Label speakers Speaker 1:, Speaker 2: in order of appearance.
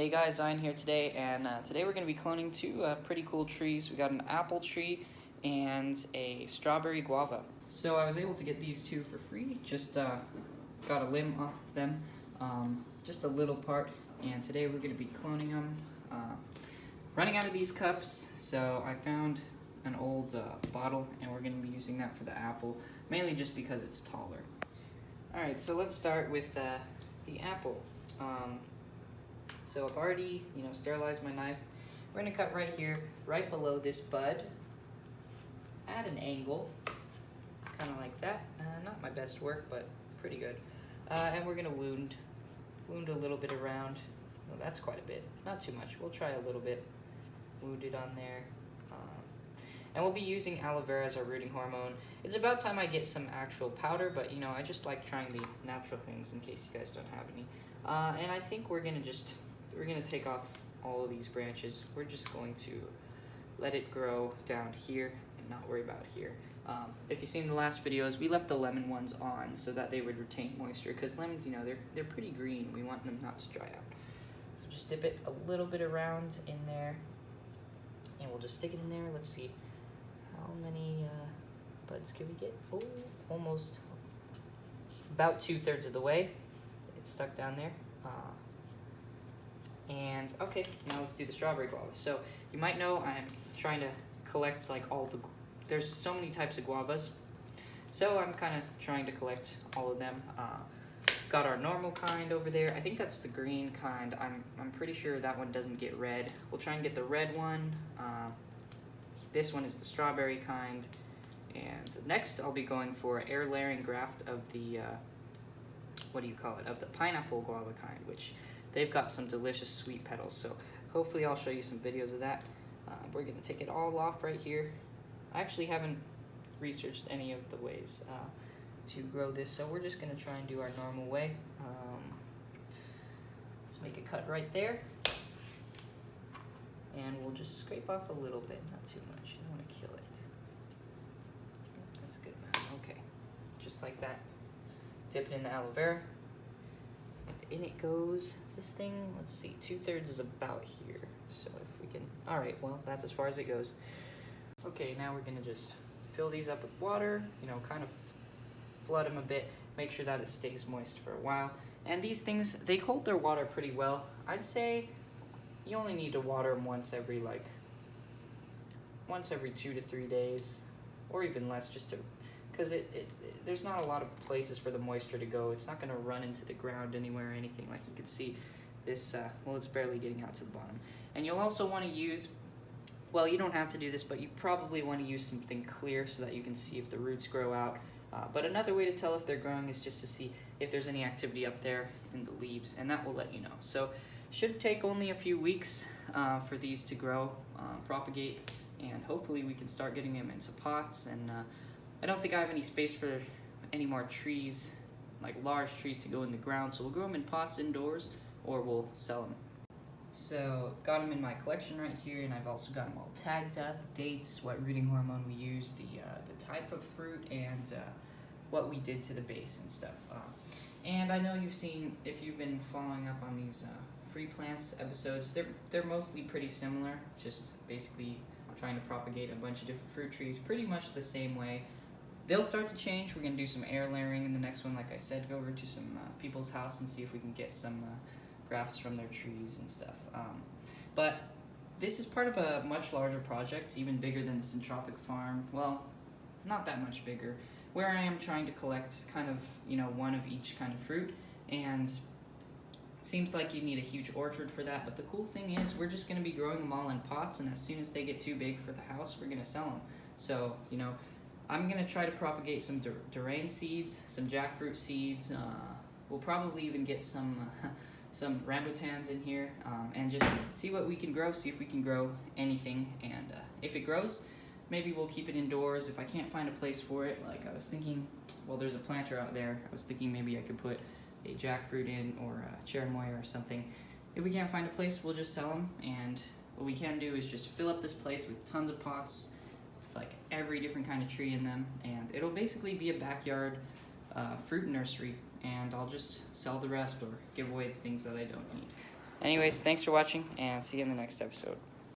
Speaker 1: Hey guys, Zion here today, and today we're going to be cloning two pretty cool trees. We got an apple tree and a strawberry guava. So I was able to get these two for free, just got a limb off of them, just a little part, and today we're going to be cloning them. Running out of these cups, so I found an old bottle, and we're going to be using that for the apple, mainly just because it's taller. Alright, so let's start with the apple. So I've already, sterilized my knife. We're gonna cut right here, right below this bud, at an angle, kind of like that. Not my best work, but pretty good. And we're gonna wound a little bit around. Well, that's quite a bit, not too much. We'll try a little bit. Wound it on there. And we'll be using aloe vera as our rooting hormone. It's about time I get some actual powder, but I just like trying the natural things in case you guys don't have any. And I think we're gonna take off all of these branches. We're just going to let it grow down here and not worry about here. If you've seen the last videos, we left the lemon ones on so that they would retain moisture, because lemons, they're pretty green. We want them not to dry out. So just dip it a little bit around in there, and we'll just stick it in there. Let's see, how many buds can we get? Oh, almost about 2/3 of the way. It's stuck down there. And okay, now let's do the strawberry guava. So you might know I'm trying to collect there's so many types of guavas. So I'm kind of trying to collect all of them. Got our normal kind over there. I think that's the green kind. I'm pretty sure that one doesn't get red. We'll try and get the red one. This one is the strawberry kind. And next I'll be going for air layering graft of the, of the pineapple guava kind, which they've got some delicious sweet petals. So hopefully I'll show you some videos of that. We're gonna take it all off right here. I actually haven't researched any of the ways to grow this, so we're just gonna try and do our normal way. Let's make a cut right there. And we'll just scrape off a little bit, not too much. You don't wanna kill it. That's a good amount, okay. Just like that. Dip it in the aloe vera. And in it goes this thing. Let's see, 2/3 is about here. So if we can, all right, well, that's as far as it goes. Okay, now we're gonna just fill these up with water, kind of flood them a bit, make sure that it stays moist for a while. And these things, they hold their water pretty well. I'd say you only need to water them once every 2 to 3 days, or even less, just to, because there's not a lot of places for the moisture to go. It's not going to run into the ground anywhere or anything. Like you can see this, well, it's barely getting out to the bottom. And you'll also want to use, well, you don't have to do this, but you probably want to use something clear so that you can see if the roots grow out. But another way to tell if they're growing is just to see if there's any activity up there in the leaves, and that will let you know. So should take only a few weeks for these to grow, propagate, and hopefully we can start getting them into pots. And I don't think I have any space for any more trees, like large trees, to go in the ground, so we'll grow them in pots indoors, or we'll sell them. So got them in my collection right here, and I've also got them all tagged up, dates, what rooting hormone we use, the type of fruit, and what we did to the base and stuff. And I know you've seen, if you've been following up on these free plants episodes, they're mostly pretty similar, just basically trying to propagate a bunch of different fruit trees pretty much the same way. They'll start to change. We're going to do some air layering in the next one. Like I said, go over to some people's house and see if we can get some grafts from their trees and stuff. But this is part of a much larger project, even bigger than the Syntropic Farm. Well, not that much bigger, where I am trying to collect kind of, one of each kind of fruit. And it seems like you need a huge orchard for that. But the cool thing is we're just going to be growing them all in pots, and as soon as they get too big for the house, we're going to sell them. So, I'm going to try to propagate some durian seeds, some jackfruit seeds. We'll probably even get some rambutans in here, and just see what we can grow, see if we can grow anything. And if it grows, maybe we'll keep it indoors. If I can't find a place for it, like I was thinking, well, there's a planter out there. I was thinking maybe I could put a jackfruit in, or a cherimoya or something. If we can't find a place, we'll just sell them. And what we can do is just fill up this place with tons of pots, like every different kind of tree in them, and it'll basically be a backyard fruit nursery, and I'll just sell the rest or give away the things that I don't need. Anyways, thanks for watching, and see you in the next episode.